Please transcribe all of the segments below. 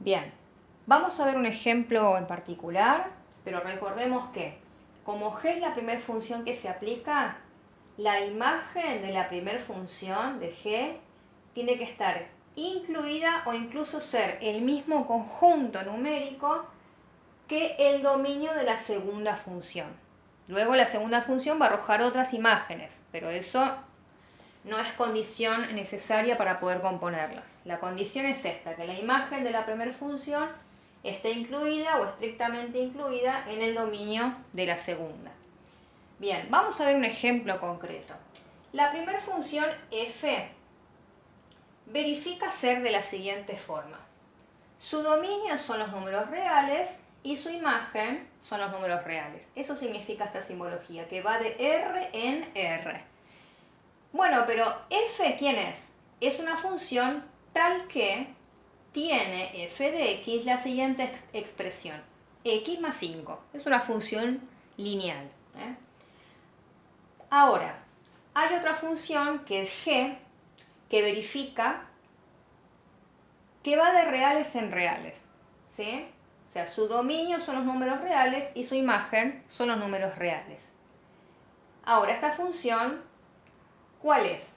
Bien, vamos a ver un ejemplo en particular, pero recordemos que como g es la primera función que se aplica, la imagen de la primera función de g tiene que estar incluida o incluso ser el mismo conjunto numérico que el dominio de la segunda función. Luego la segunda función va a arrojar otras imágenes, pero eso no es condición necesaria para poder componerlas. La condición es esta, que la imagen de la primera función esté incluida o estrictamente incluida en el dominio de la segunda. Bien, vamos a ver un ejemplo concreto. La primera función f verifica ser de la siguiente forma. Su dominio son los números reales y su imagen son los números reales. Eso significa esta simbología, que va de R en R. Bueno, pero f, ¿quién es? Es una función tal que tiene f de x la siguiente expresión. X más 5. Es una función lineal. Ahora, hay otra función que es g, que verifica que va de reales en reales. ¿Sí? O sea, su dominio son los números reales y su imagen son los números reales. Ahora, esta función, ¿cuál es?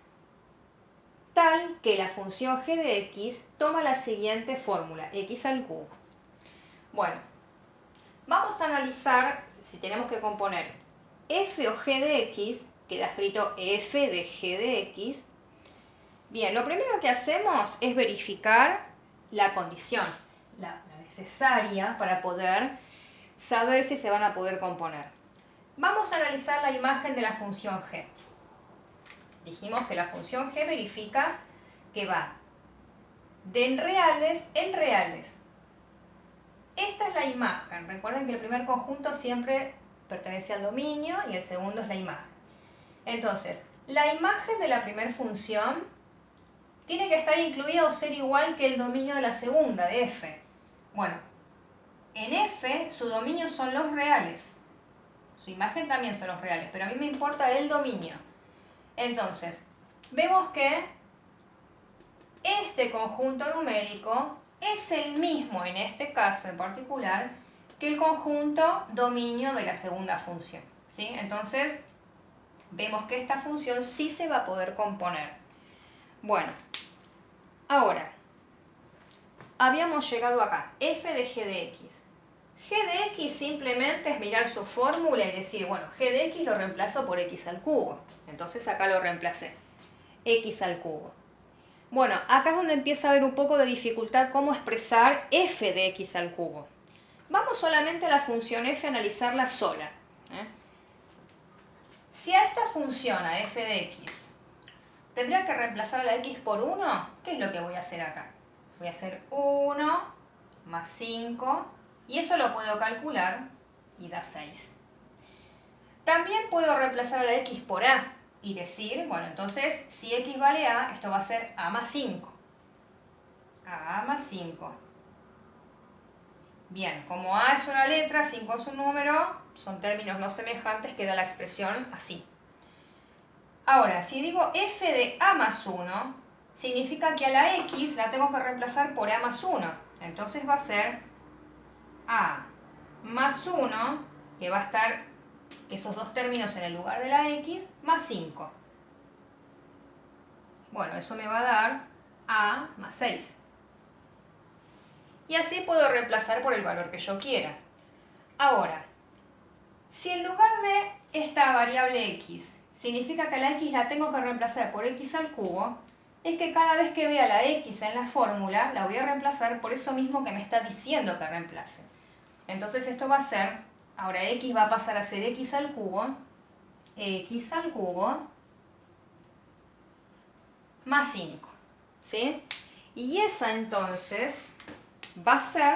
Tal que la función g de x toma la siguiente fórmula, x al cubo. Bueno, vamos a analizar si tenemos que componer f o g de x, queda escrito f de g de x. Bien, lo primero que hacemos es verificar la condición, la necesaria para poder saber si se van a poder componer. Vamos a analizar la imagen de la función g. Dijimos que la función g verifica que va de reales en reales. Esta es la imagen. Recuerden que el primer conjunto siempre pertenece al dominio y el segundo es la imagen. Entonces, la imagen de la primera función tiene que estar incluida o ser igual que el dominio de la segunda, de f. Bueno, en f su dominio son los reales. Su imagen también son los reales, pero a mí me importa el dominio. Entonces, vemos que este conjunto numérico es el mismo, en este caso en particular, que el conjunto dominio de la segunda función. ¿Sí? Entonces, vemos que esta función sí se va a poder componer. Bueno, ahora, habíamos llegado acá, f de g de x. G de x simplemente es mirar su fórmula y decir, bueno, g de x lo reemplazo por x al cubo. Entonces acá lo reemplacé, x al cubo. Bueno, acá es donde empieza a haber un poco de dificultad cómo expresar f de x al cubo. Vamos solamente a la función f a analizarla sola. Si a esta función, a f de x, tendría que reemplazar la x por 1, ¿qué es lo que voy a hacer acá? Voy a hacer 1 más 5, y eso lo puedo calcular y da 6. También puedo reemplazar a la x por a y decir, bueno, entonces si x vale a, esto va a ser a más 5. A más 5. Bien, como a es una letra, 5 es un número, son términos no semejantes, queda la expresión así. Ahora, si digo f de a más 1, significa que a la x la tengo que reemplazar por a más 1. Entonces va a ser a más 1, que va a estar esos dos términos en el lugar de la x, más 5. Bueno, eso me va a dar a más 6. Y así puedo reemplazar por el valor que yo quiera. Ahora, si en lugar de esta variable x significa que a la x la tengo que reemplazar por x al cubo, es que cada vez que vea la x en la fórmula, la voy a reemplazar por eso mismo que me está diciendo que reemplace. Entonces esto va a ser, ahora x va a pasar a ser x al cubo más 5. ¿Sí? Y esa entonces va a ser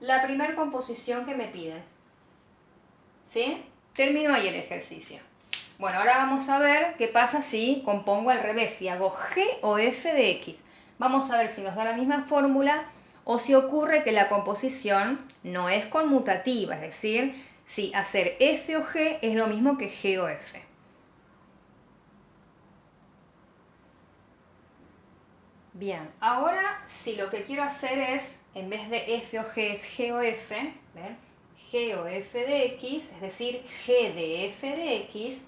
la primera composición que me piden. ¿Sí? Termino ahí el ejercicio. Bueno, ahora vamos a ver qué pasa si compongo al revés, si hago g o f de x. Vamos a ver si nos da la misma fórmula o si ocurre que la composición no es conmutativa, es decir, si hacer f o g es lo mismo que g o f. Bien, ahora si lo que quiero hacer es, en vez de f o g es g o f, ¿ven? G o f de x, es decir, g de f de x,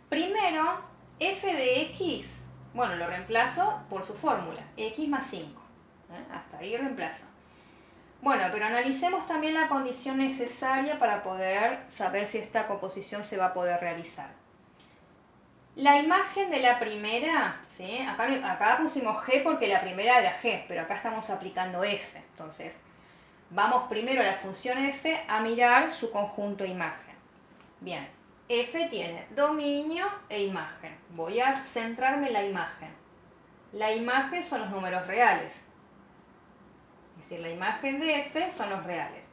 primero f de x, bueno, lo reemplazo por su fórmula, x más 5, hasta ahí reemplazo. Bueno, pero analicemos también la condición necesaria para poder saber si esta composición se va a poder realizar. La imagen de la primera, ¿sí? Acá pusimos g porque la primera era g, pero acá estamos aplicando f. Entonces, vamos primero a la función f a mirar su conjunto imagen. Bien, f tiene dominio e imagen. Voy a centrarme en la imagen. La imagen son los números reales. Es decir, la imagen de f son los reales.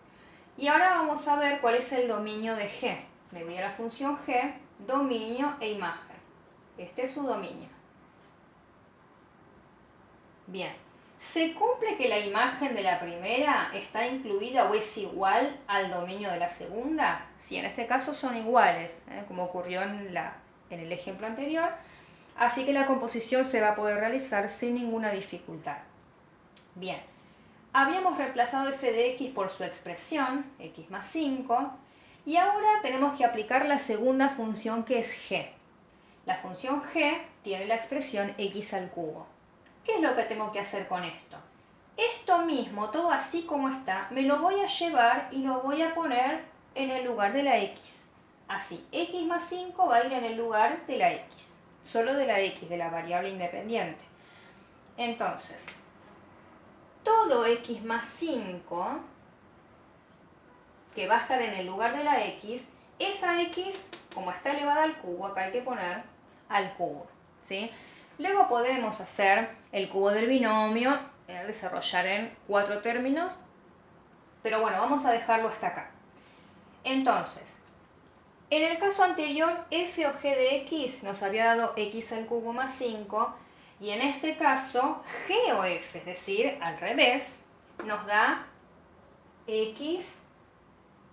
Y ahora vamos a ver cuál es el dominio de g. Me voy a la función g, dominio e imagen. Este es su dominio. Bien, ¿se cumple que la imagen de la primera está incluida o es igual al dominio de la segunda? Sí, en este caso son iguales, como ocurrió en el ejemplo anterior. Así que la composición se va a poder realizar sin ninguna dificultad. Bien, habíamos reemplazado f de x por su expresión, x más 5, y ahora tenemos que aplicar la segunda función que es g. La función g tiene la expresión x al cubo. ¿Qué es lo que tengo que hacer con esto? Esto mismo, todo así como está, me lo voy a llevar y lo voy a poner en el lugar de la x. Así, x más 5 va a ir en el lugar de la x, solo de la x, de la variable independiente. Entonces, todo x más 5, que va a estar en el lugar de la x, esa x, como está elevada al cubo, acá hay que poner al cubo, ¿sí? Luego podemos hacer el cubo del binomio, desarrollar en 4 términos, pero bueno, vamos a dejarlo hasta acá. Entonces, en el caso anterior, f o g de x nos había dado x al cubo más 5, y en este caso, g o f, es decir, al revés, nos da x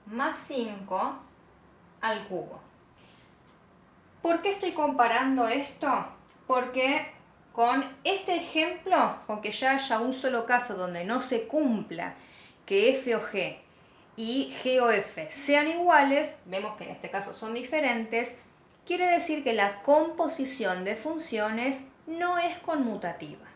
más 5 al cubo. ¿Por qué estoy comparando esto? Porque con este ejemplo, con que ya haya un solo caso donde no se cumpla que f o g y g o f sean iguales, vemos que en este caso son diferentes, quiere decir que la composición de funciones no es conmutativa.